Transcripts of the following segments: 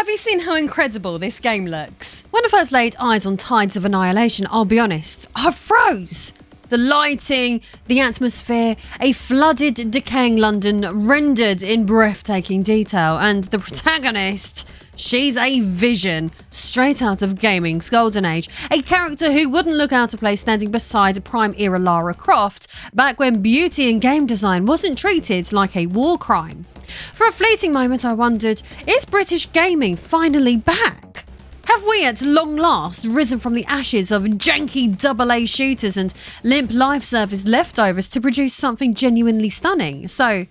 Have you seen how incredible this game looks? When I first laid eyes on Tides of Annihilation, I'll be honest, I froze. The lighting, the atmosphere, a flooded, decaying London rendered in breathtaking detail, and the protagonist, she's a vision straight out of gaming's golden age. A character who wouldn't look out of place standing beside prime-era Lara Croft, back when beauty in game design wasn't treated like a war crime. For a fleeting moment I wondered, is British gaming finally back? Have we at long last risen from the ashes of janky AA shooters and limp live service leftovers to produce something genuinely stunning? So,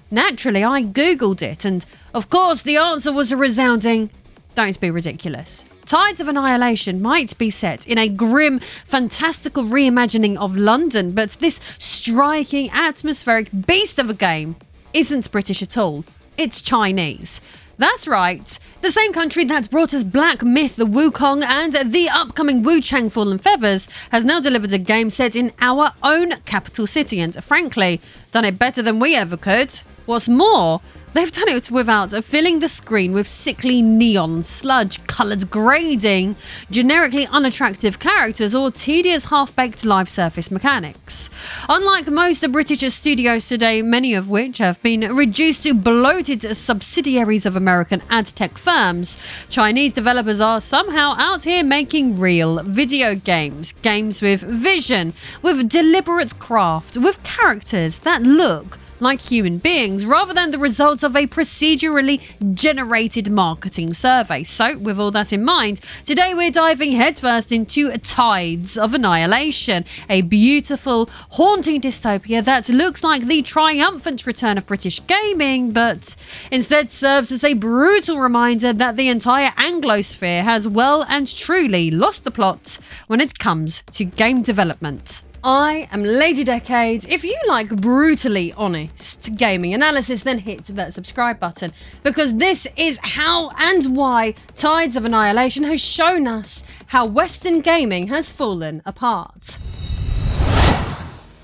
naturally I googled it, and of course the answer was a resounding, don't be ridiculous. Tides of Annihilation might be set in a grim, fantastical reimagining of London, but this striking, atmospheric beast of a game isn't British at all. It's Chinese. That's right, the same country that brought us Black Myth, the Wukong, and the upcoming Wu Chang Fallen Feathers has now delivered a game set in our own capital city and, frankly, done it better than we ever could. What's more, they've done it without filling the screen with sickly neon, sludge-coloured grading, generically unattractive characters, or tedious half-baked live surface mechanics. Unlike most British studios today, many of which have been reduced to bloated subsidiaries of American ad tech firms, Chinese developers are somehow out here making real video games. Games with vision, with deliberate craft, with characters that look like human beings, rather than the results of a procedurally generated marketing survey. So, with all that in mind, today we're diving headfirst into Tides of Annihilation, a beautiful, haunting dystopia that looks like the triumphant return of British gaming, but instead serves as a brutal reminder that the entire Anglosphere has well and truly lost the plot when it comes to game development. I am Lady Decade. If you like brutally honest gaming analysis, then hit that subscribe button, because this is how and why Tides of Annihilation has shown us how Western gaming has fallen apart.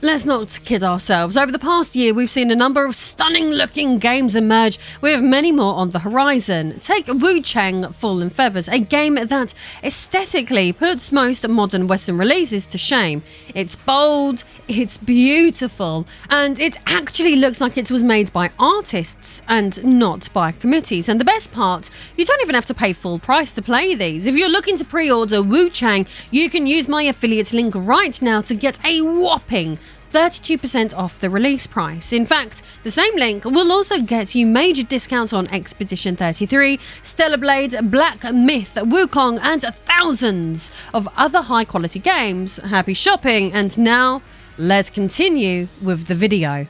Let's not kid ourselves. Over the past year, we've seen a number of stunning-looking games emerge, with many more on the horizon. Take Wu Chang Fallen Feathers, a game that aesthetically puts most modern Western releases to shame. It's bold, it's beautiful, and it actually looks like it was made by artists and not by committees. And the best part, you don't even have to pay full price to play these. If you're looking to pre-order Wu Chang, you can use my affiliate link right now to get a whopping 32% off the release price. In fact, the same link will also get you major discounts on Expedition 33, Stellar Blade, Black Myth, Wukong, and thousands of other high-quality games. Happy shopping, and now, let's continue with the video.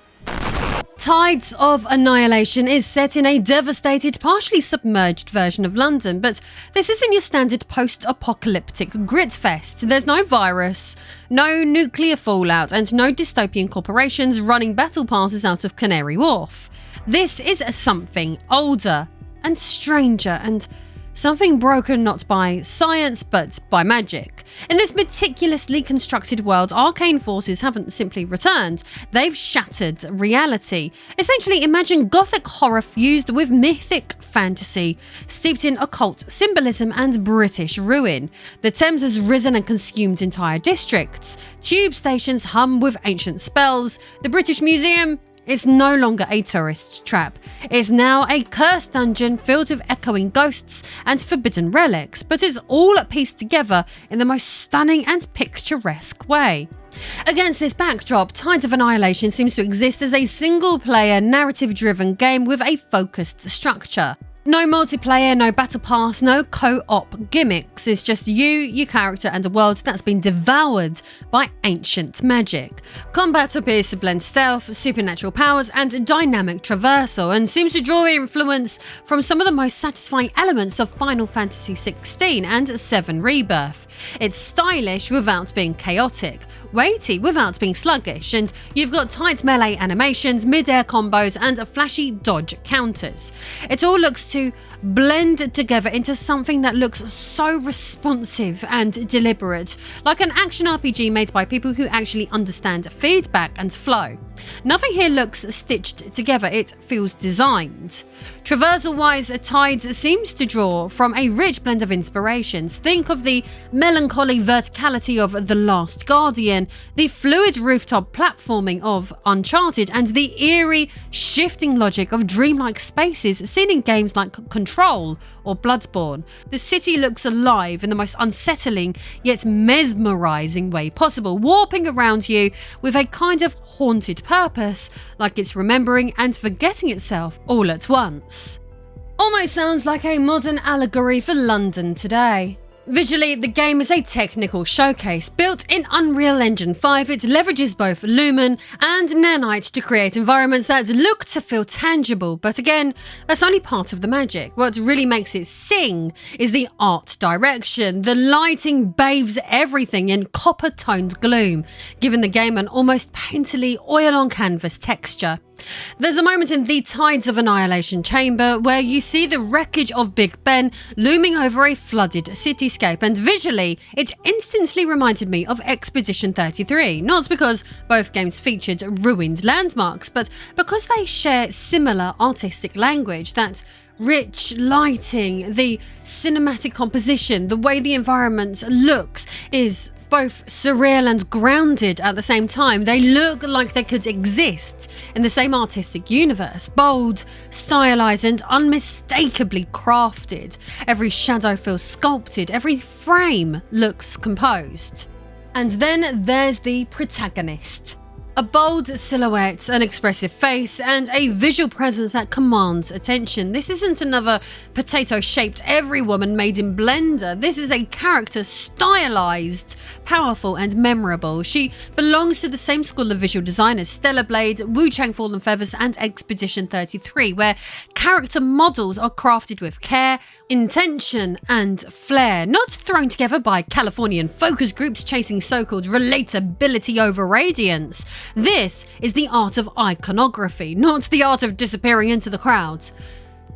Tides of Annihilation is set in a devastated, partially submerged version of London, but this isn't your standard post-apocalyptic gritfest. There's no virus, no nuclear fallout, and no dystopian corporations running battle passes out of Canary Wharf. This is something older and stranger, and something broken not by science but by magic. In this meticulously constructed world, arcane forces haven't simply returned, they've shattered reality. Essentially, imagine gothic horror fused with mythic fantasy, steeped in occult symbolism and British ruin. The Thames has risen and consumed entire districts. Tube stations hum with ancient spells. The British Museum, it's no longer a tourist trap. It's now a cursed dungeon filled with echoing ghosts and forbidden relics, but it's all pieced together in the most stunning and picturesque way. Against this backdrop, Tides of Annihilation seems to exist as a single-player, narrative-driven game with a focused structure. No multiplayer, no battle pass, no co-op gimmicks. It's just you, your character, and a world that's been devoured by ancient magic. Combat appears to blend stealth, supernatural powers, and dynamic traversal, and seems to draw influence from some of the most satisfying elements of Final Fantasy XVI and VII Rebirth. It's stylish without being chaotic, weighty without being sluggish, and you've got tight melee animations, mid-air combos, and flashy dodge counters. It all looks to blend together into something that looks so responsive and deliberate, like an action RPG made by people who actually understand feedback and flow. Nothing here looks stitched together, it feels designed. Traversal-wise, Tides seems to draw from a rich blend of inspirations. Think of the melancholy verticality of The Last Guardian, the fluid rooftop platforming of Uncharted, and the eerie, shifting logic of dreamlike spaces seen in games like Control or Bloodborne. The city looks alive in the most unsettling yet mesmerizing way possible, warping around you with a kind of haunted purpose, like it's remembering and forgetting itself all at once. Almost sounds like a modern allegory for London today. Visually, the game is a technical showcase. Built in Unreal Engine 5, it leverages both Lumen and Nanite to create environments that look to feel tangible, but again, that's only part of the magic. What really makes it sing is the art direction. The lighting bathes everything in copper-toned gloom, giving the game an almost painterly oil-on-canvas texture. There's a moment in the Tides of Annihilation chamber where you see the wreckage of Big Ben looming over a flooded cityscape, and visually, it instantly reminded me of Expedition 33, not because both games featured ruined landmarks, but because they share similar artistic language. That rich lighting, the cinematic composition, the way the environment looks is both surreal and grounded at the same time. They look like they could exist in the same artistic universe. Bold, stylized, and unmistakably crafted. Every shadow feels sculpted, every frame looks composed. And then there's the protagonist. A bold silhouette, an expressive face, and a visual presence that commands attention. This isn't another potato-shaped every woman made in Blender. This is a character stylized, powerful, and memorable. She belongs to the same school of visual designers, Stellar Blade, Wu Chang Fallen Feathers, and Expedition 33, where character models are crafted with care, intention, and flair, not thrown together by Californian focus groups chasing so-called relatability over radiance. This is the art of iconography, not the art of disappearing into the crowd.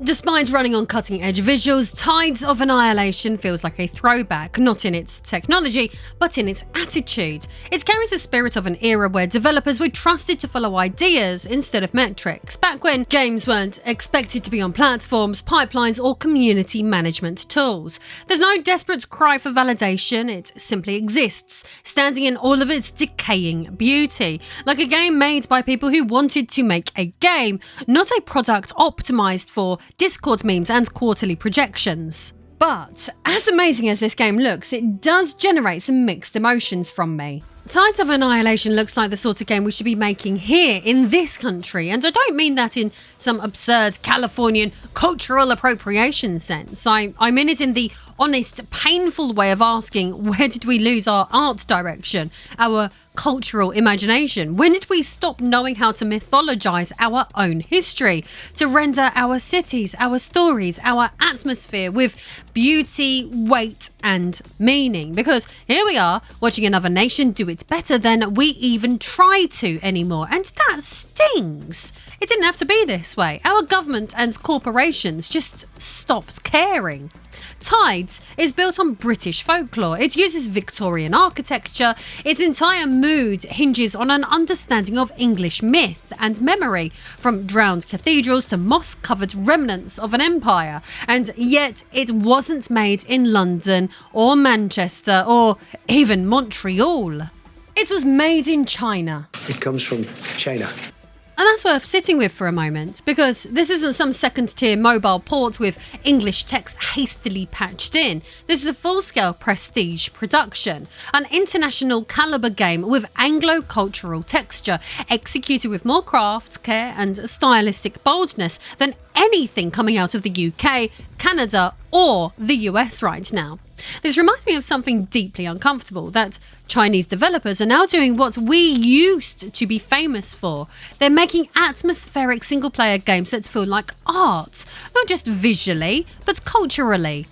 Despite running on cutting-edge visuals, Tides of Annihilation feels like a throwback, not in its technology, but in its attitude. It carries the spirit of an era where developers were trusted to follow ideas instead of metrics, back when games weren't expected to be on platforms, pipelines, or community management tools. There's no desperate cry for validation, it simply exists, standing in all of its decaying beauty, like a game made by people who wanted to make a game, not a product optimized for Discord memes and quarterly projections. But as amazing as this game looks, it does generate some mixed emotions from me. Tides of Annihilation looks like the sort of game we should be making here in this country, and I don't mean that in some absurd Californian cultural appropriation sense. I mean it in the honest, painful way of asking, where did we lose our art direction, our cultural imagination? When did we stop knowing how to mythologize our own history, to render our cities, our stories, our atmosphere with beauty, weight, and meaning? Because here we are, watching another nation do it better than we even try to anymore, and that stings. It didn't have to be this way. Our government and corporations just stopped caring. Tides is built on British folklore. It uses Victorian architecture. Its entire mood hinges on an understanding of English myth and memory, from drowned cathedrals to moss-covered remnants of an empire. And yet it wasn't made in London or Manchester or even Montreal. It was made in China. It comes from China. And that's worth sitting with for a moment, because this isn't some second-tier mobile port with English text hastily patched in. This is a full-scale prestige production, an international caliber game with Anglo-cultural texture, executed with more craft, care and stylistic boldness than anything coming out of the UK, Canada or the US right now. This reminds me of something deeply uncomfortable, that Chinese developers are now doing what we used to be famous for. They're making atmospheric single-player games that feel like art, not just visually, but culturally.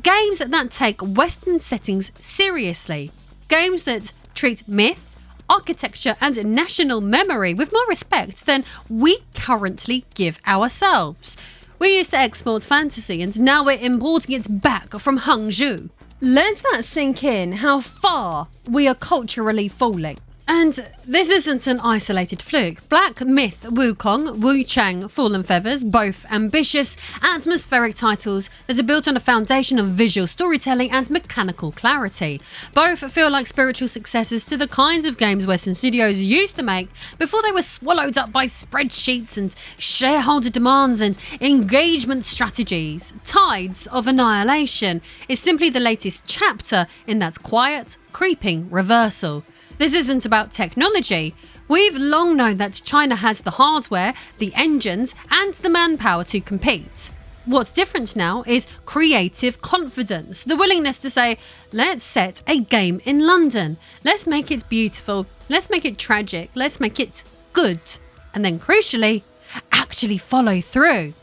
Games that take Western settings seriously. Games that treat myth, architecture and national memory with more respect than we currently give ourselves. We used to export fantasy and now we're importing it back from Hangzhou. Let that sink in how far we are culturally falling. And this isn't an isolated fluke. Black Myth Wukong, Wu Chang, Fallen Feathers, both ambitious, atmospheric titles that are built on a foundation of visual storytelling and mechanical clarity. Both feel like spiritual successors to the kinds of games Western studios used to make before they were swallowed up by spreadsheets and shareholder demands and engagement strategies. Tides of Annihilation is simply the latest chapter in that quiet, creeping reversal. This isn't about technology. We've long known that China has the hardware, the engines, and the manpower to compete. What's different now is creative confidence, the willingness to say, let's set a game in London. Let's make it beautiful. Let's make it tragic. Let's make it good. And then crucially, actually follow through.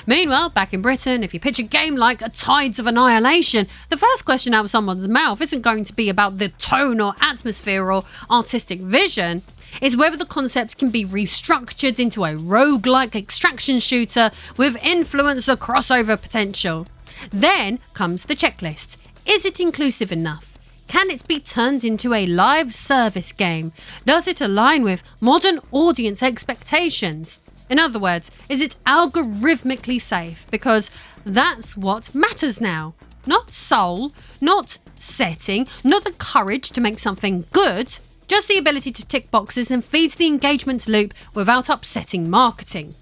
Meanwhile, back in Britain, if you pitch a game like Tides of Annihilation, the first question out of someone's mouth isn't going to be about the tone or atmosphere or artistic vision. It's whether the concept can be restructured into a roguelike extraction shooter with influencer crossover potential. Then comes the checklist. Is it inclusive enough? Can it be turned into a live service game? Does it align with modern audience expectations? In other words, is it algorithmically safe? Because that's what matters now. Not soul, not setting, not the courage to make something good, just the ability to tick boxes and feed the engagement loop without upsetting marketing.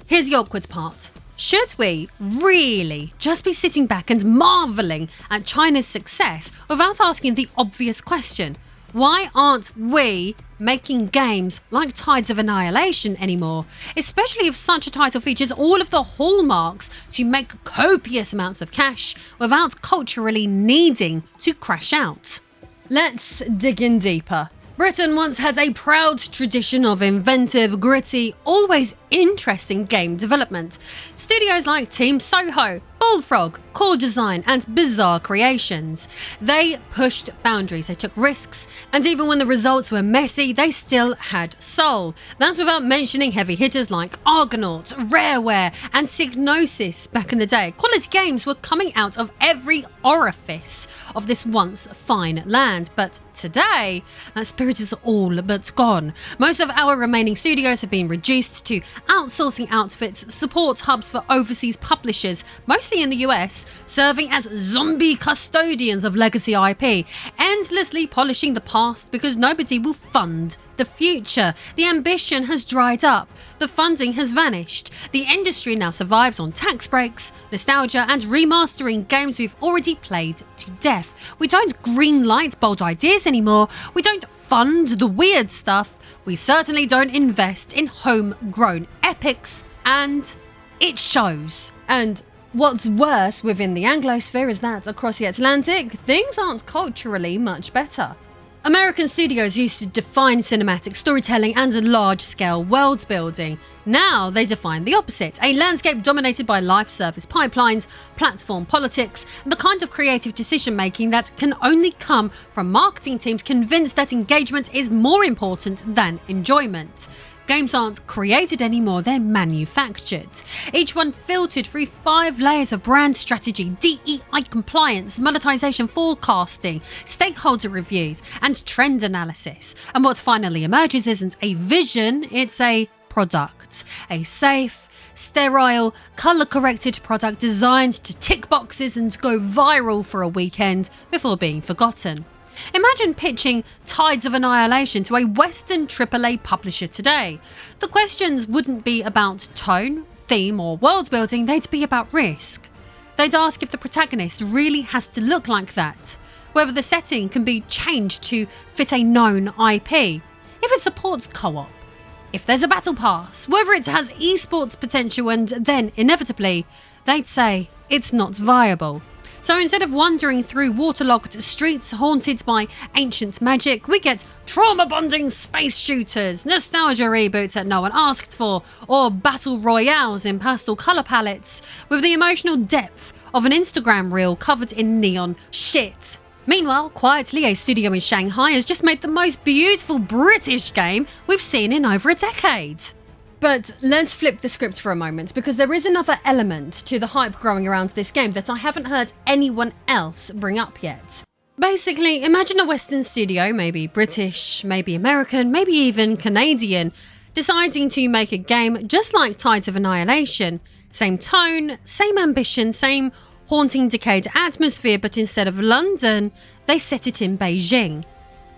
Here's the awkward part. Should we really just be sitting back and marvelling at China's success without asking the obvious question? Why aren't we making games like Tides of Annihilation anymore? Especially if such a title features all of the hallmarks to make copious amounts of cash without culturally needing to crash out. Let's dig in deeper. Britain once had a proud tradition of inventive, gritty, always interesting game development. Studios like Team Soho, Bullfrog, Core Design and Bizarre Creations. They pushed boundaries, they took risks, and even when the results were messy, they still had soul. That's without mentioning heavy hitters like Argonaut, Rareware and Psygnosis back in the day. Quality games were coming out of every orifice of this once fine land, but today, that spirit is all but gone. Most of our remaining studios have been reduced to outsourcing outfits, support hubs for overseas publishers, mostly in the US, serving as zombie custodians of legacy IP, endlessly polishing the past because nobody will fund the future. The ambition has dried up. The funding has vanished. The industry now survives on tax breaks, nostalgia, and remastering games we've already played to death. We don't greenlight bold ideas anymore. We don't fund the weird stuff. We certainly don't invest in homegrown epics, and it shows. And what's worse within the Anglosphere is that across the Atlantic, things aren't culturally much better. American studios used to define cinematic storytelling and large-scale world building. Now they define the opposite, a landscape dominated by live service pipelines, platform politics, and the kind of creative decision-making that can only come from marketing teams convinced that engagement is more important than enjoyment. Games aren't created anymore, they're manufactured. Each one filtered through 5 layers of brand strategy, DEI compliance, monetization forecasting, stakeholder reviews, and trend analysis. And what finally emerges isn't a vision, it's a product. A safe, sterile, colour-corrected product designed to tick boxes and go viral for a weekend before being forgotten. Imagine pitching Tides of Annihilation to a Western AAA publisher today. The questions wouldn't be about tone, theme or world building, they'd be about risk. They'd ask if the protagonist really has to look like that, whether the setting can be changed to fit a known IP, if it supports co-op, if there's a battle pass, whether it has esports potential, and then, inevitably, they'd say it's not viable. So instead of wandering through waterlogged streets haunted by ancient magic, we get trauma-bonding space shooters, nostalgia reboots that no one asked for, or battle royales in pastel colour palettes with the emotional depth of an Instagram reel covered in neon shit. Meanwhile, quietly, a studio in Shanghai has just made the most beautiful British game we've seen in over a decade. But let's flip the script for a moment, because there is another element to the hype growing around this game that I haven't heard anyone else bring up yet. Basically, imagine a Western studio, maybe British, maybe American, maybe even Canadian, deciding to make a game just like Tides of Annihilation. Same tone, same ambition, same haunting decayed atmosphere, but instead of London, they set it in Beijing.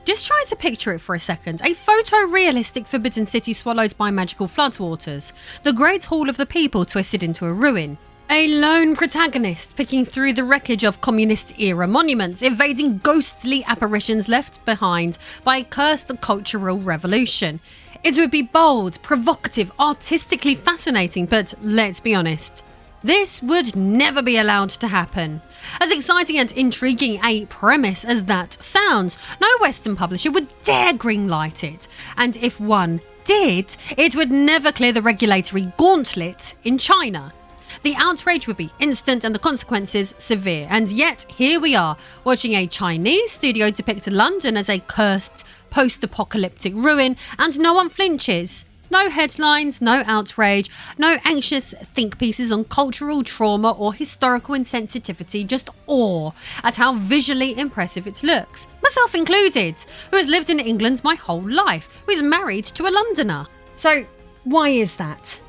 Just try to picture it for a second. A photorealistic Forbidden City swallowed by magical floodwaters. The Great Hall of the People twisted into a ruin. A lone protagonist picking through the wreckage of communist-era monuments, evading ghostly apparitions left behind by a cursed cultural revolution. It would be bold, provocative, artistically fascinating, but let's be honest, this would never be allowed to happen. As exciting and intriguing a premise as that sounds, no Western publisher would dare greenlight it. And if one did, it would never clear the regulatory gauntlet in China. The outrage would be instant and the consequences severe. And yet, here we are, watching a Chinese studio depict London as a cursed, post-apocalyptic ruin, and no one flinches. No headlines, no outrage, no anxious think pieces on cultural trauma or historical insensitivity, just awe at how visually impressive it looks. Myself included, who has lived in England my whole life, who is married to a Londoner. So, why is that?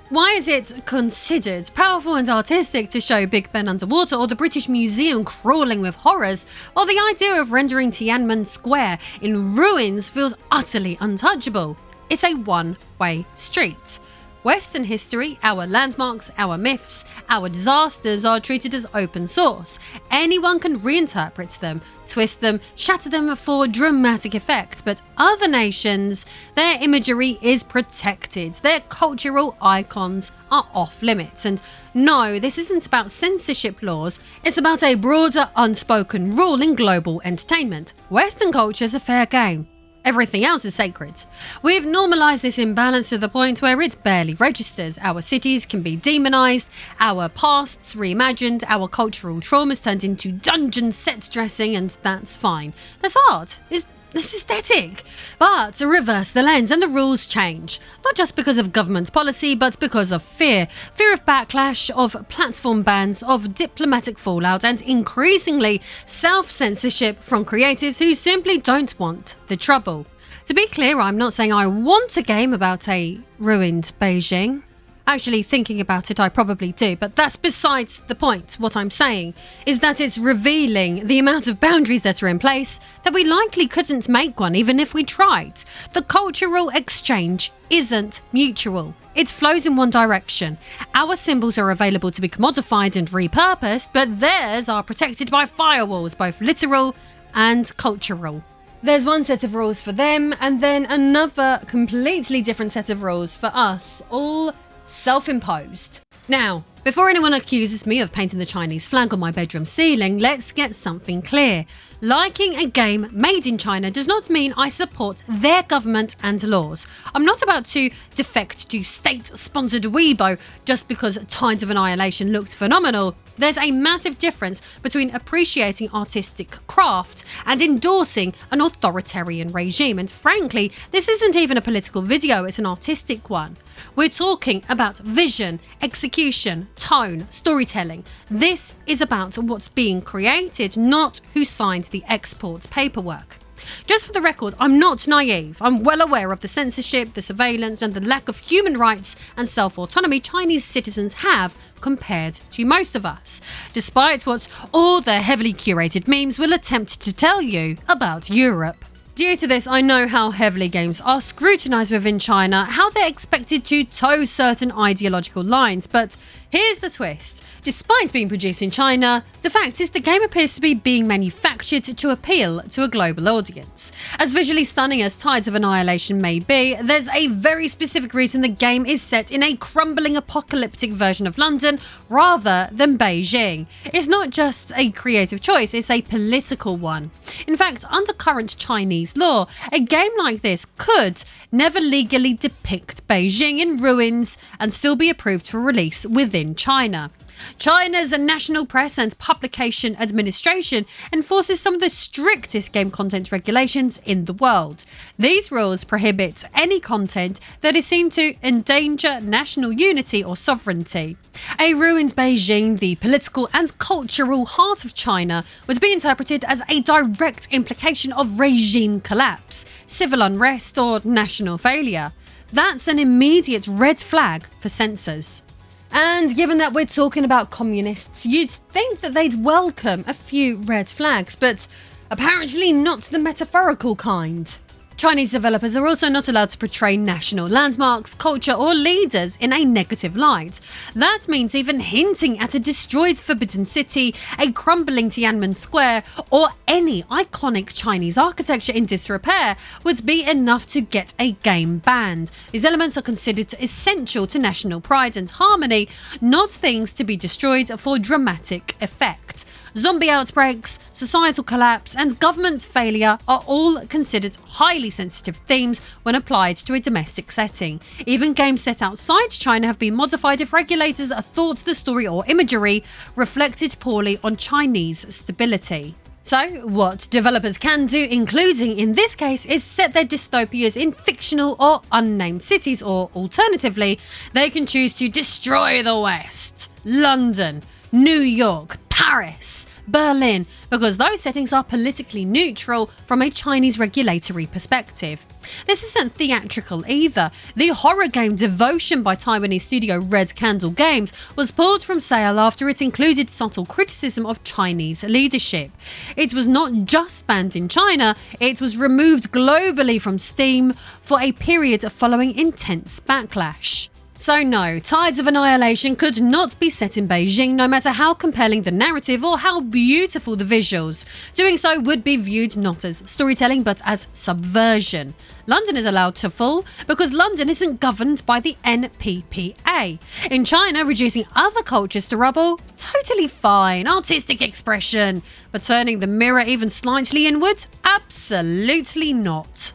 Why is it considered powerful and artistic to show Big Ben underwater or the British Museum crawling with horrors, while the idea of rendering Tiananmen Square in ruins feels utterly untouchable? It's a one-way street. Western history, our landmarks, our myths, our disasters are treated as open source. Anyone can reinterpret them, twist them, shatter them for dramatic effect, but other nations, their imagery is protected. Their cultural icons are off limits. And no, this isn't about censorship laws, it's about a broader unspoken rule in global entertainment. Western culture is a fair game. Everything else is sacred. We've normalised this imbalance to the point where it barely registers. Our cities can be demonised, our pasts reimagined, our cultural traumas turned into dungeon set dressing, and that's fine. That's art. It's aesthetic. But reverse the lens and the rules change. Not just because of government policy, but because of fear. Fear of backlash, of platform bans, of diplomatic fallout, and increasingly self-censorship from creatives who simply don't want the trouble. To be clear, I'm not saying I want a game about a ruined Beijing. Actually, thinking about it, I probably do, but that's besides the point. What I'm saying is that it's revealing the amount of boundaries that are in place that we likely couldn't make one even if we tried. The cultural exchange isn't mutual. It flows in one direction. Our symbols are available to be commodified and repurposed, but theirs are protected by firewalls, both literal and cultural. There's one set of rules for them, and then another completely different set of rules for us, all self-imposed. Now, before anyone accuses me of painting the Chinese flag on my bedroom ceiling, let's get something clear. Liking a game made in China does not mean I support their government and laws. I'm not about to defect to state-sponsored Weibo just because Tides of Annihilation looked phenomenal. There's a massive difference between appreciating artistic craft and endorsing an authoritarian regime. And frankly, this isn't even a political video, it's an artistic one. We're talking about vision, execution, tone, storytelling. This is about what's being created, not who signed the export paperwork. Just for the record, I'm not naive. I'm well aware of the censorship, the surveillance, and the lack of human rights and self-autonomy Chinese citizens have compared to most of us, despite what all their heavily curated memes will attempt to tell you about Europe. Due to this, I know how heavily games are scrutinised within China, how they're expected to toe certain ideological lines, but here's the twist. Despite being produced in China, the fact is the game appears to be being manufactured to appeal to a global audience. As visually stunning as Tides of Annihilation may be, there's a very specific reason the game is set in a crumbling apocalyptic version of London rather than Beijing. It's not just a creative choice, it's a political one. In fact, under current Chinese law, a game like this could never legally depict Beijing in ruins and still be approved for release within China. China's National Press and Publication Administration enforces some of the strictest game content regulations in the world. These rules prohibit any content that is seen to endanger national unity or sovereignty. A ruined Beijing, the political and cultural heart of China, would be interpreted as a direct implication of regime collapse, civil unrest, or national failure. That's an immediate red flag for censors. And given that we're talking about communists, you'd think that they'd welcome a few red flags, but apparently not the metaphorical kind. Chinese developers are also not allowed to portray national landmarks, culture, or leaders in a negative light. That means even hinting at a destroyed Forbidden City, a crumbling Tiananmen Square, or any iconic Chinese architecture in disrepair would be enough to get a game banned. These elements are considered essential to national pride and harmony, not things to be destroyed for dramatic effect. Zombie outbreaks, societal collapse, and government failure are all considered highly sensitive themes when applied to a domestic setting. Even games set outside China have been modified if regulators thought the story or imagery reflected poorly on Chinese stability. So, what developers can do, including in this case, is set their dystopias in fictional or unnamed cities, or alternatively, they can choose to destroy the West, London, New York, Paris, Berlin, because those settings are politically neutral from a Chinese regulatory perspective. This isn't theatrical either. The horror game Devotion by Taiwanese studio Red Candle Games was pulled from sale after it included subtle criticism of Chinese leadership. It was not just banned in China, it was removed globally from Steam for a period following intense backlash. So no, Tides of Annihilation could not be set in Beijing, no matter how compelling the narrative or how beautiful the visuals. Doing so would be viewed not as storytelling but as subversion. London is allowed to fall because London isn't governed by the NPPA. In China, reducing other cultures to rubble, totally fine, artistic expression. But turning the mirror even slightly inward, absolutely not.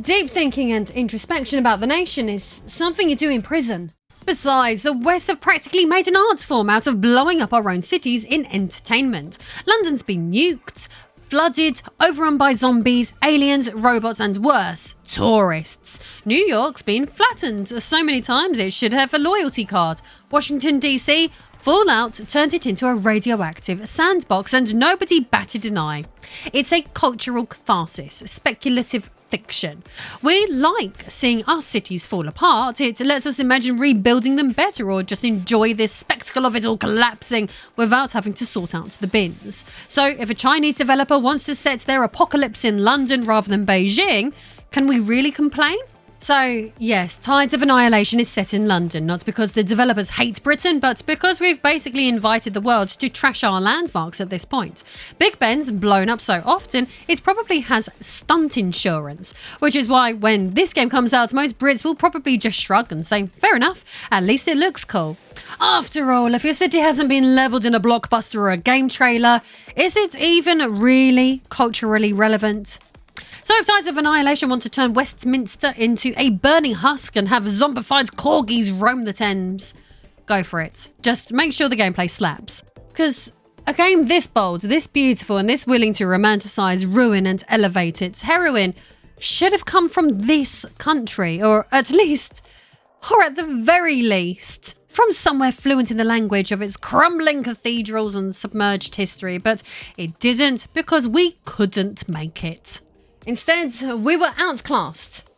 Deep thinking and introspection about the nation is something you do in prison. Besides, the West have practically made an art form out of blowing up our own cities in entertainment. London's been nuked, flooded, overrun by zombies, aliens, robots, and worse, tourists. New York's been flattened so many times it should have a loyalty card. Washington, D.C., Fallout turned it into a radioactive sandbox and nobody batted an eye. It's a cultural catharsis, speculative fiction. We like seeing our cities fall apart. It lets us imagine rebuilding them better or just enjoy this spectacle of it all collapsing without having to sort out the bins. So if a Chinese developer wants to set their apocalypse in London rather than Beijing, can we really complain? So, yes, Tides of Annihilation is set in London, not because the developers hate Britain, but because we've basically invited the world to trash our landmarks at this point. Big Ben's blown up so often, it probably has stunt insurance, which is why when this game comes out, most Brits will probably just shrug and say, fair enough, at least it looks cool. After all, if your city hasn't been leveled in a blockbuster or a game trailer, is it even really culturally relevant? So if Tides of Annihilation want to turn Westminster into a burning husk and have zombified corgis roam the Thames, go for it. Just make sure the gameplay slaps. Because a game this bold, this beautiful, and this willing to romanticize, ruin, and elevate its heroine should have come from this country, or at the very least, from somewhere fluent in the language of its crumbling cathedrals and submerged history, but it didn't because we couldn't make it. Instead, we were outclassed.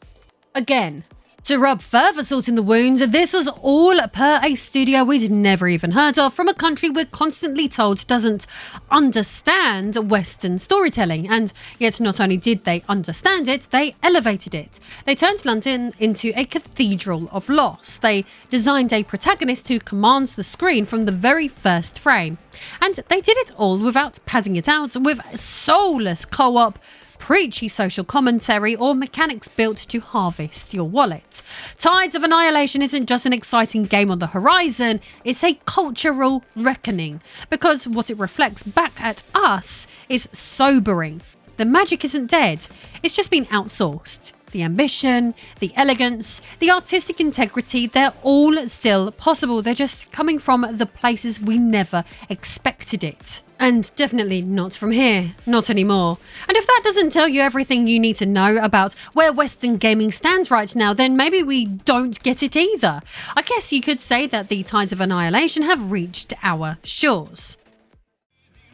Again. To rub further salt in the wound, this was all per a studio we'd never even heard of from a country we're constantly told doesn't understand Western storytelling. And yet not only did they understand it, they elevated it. They turned London into a cathedral of loss. They designed a protagonist who commands the screen from the very first frame. And they did it all without padding it out with soulless co-op, preachy social commentary, or mechanics built to harvest your wallet. Tides of Annihilation isn't just an exciting game on the horizon, it's a cultural reckoning, because what it reflects back at us is sobering. The magic isn't dead, it's just been outsourced. the ambition, the elegance, the artistic integrity, they're all still possible. They're just coming from the places we never expected it. And definitely not from here. Not anymore. And if that doesn't tell you everything you need to know about where Western gaming stands right now, then maybe we don't get it either. I guess you could say that the Tides of Annihilation have reached our shores.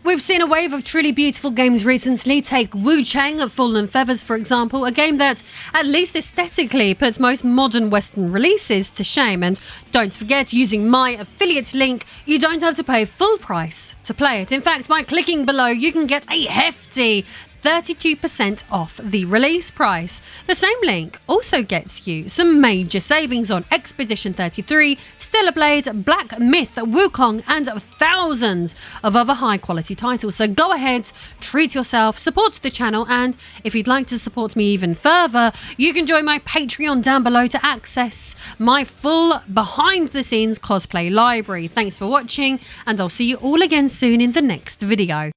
We've seen a wave of truly beautiful games recently. Take Wu Chang of Fallen Feathers, for example, a game that, at least aesthetically, puts most modern Western releases to shame. And don't forget, using my affiliate link, you don't have to pay full price to play it. In fact, by clicking below, you can get a hefty 32% off the release price. The same link also gets you some major savings on Expedition 33, Stellar Blade, Black Myth, Wukong, and thousands of other high quality titles. So go ahead, treat yourself, support the channel, and if you'd like to support me even further, you can join my Patreon down below to access my full behind the scenes cosplay library. Thanks for watching, and I'll see you all again soon in the next video.